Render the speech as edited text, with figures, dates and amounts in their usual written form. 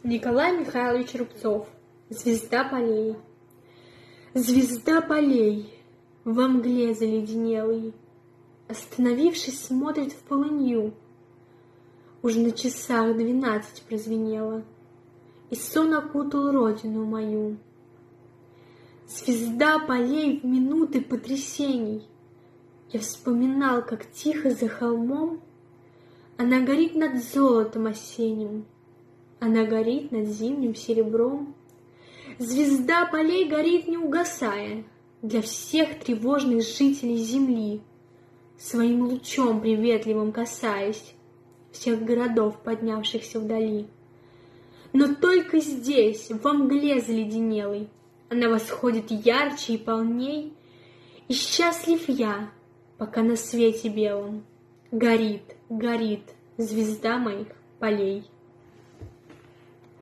Николай Михайлович Рубцов. Звезда полей. Звезда полей, во мгле заледенелой, остановившись, смотрит в полынью. Уж на часах 12 прозвенело, и сон окутал родину мою. Звезда полей в минуты потрясений. Я вспоминал, как тихо за холмом она горит над золотом осенним, она горит над зимним серебром. Звезда полей горит, не угасая, для всех тревожных жителей земли, своим лучом приветливым касаясь всех городов, поднявшихся вдали. Но только здесь, во мгле заледенелой, она восходит ярче и полней, и счастлив я, пока на свете белом горит, горит звезда моих полей.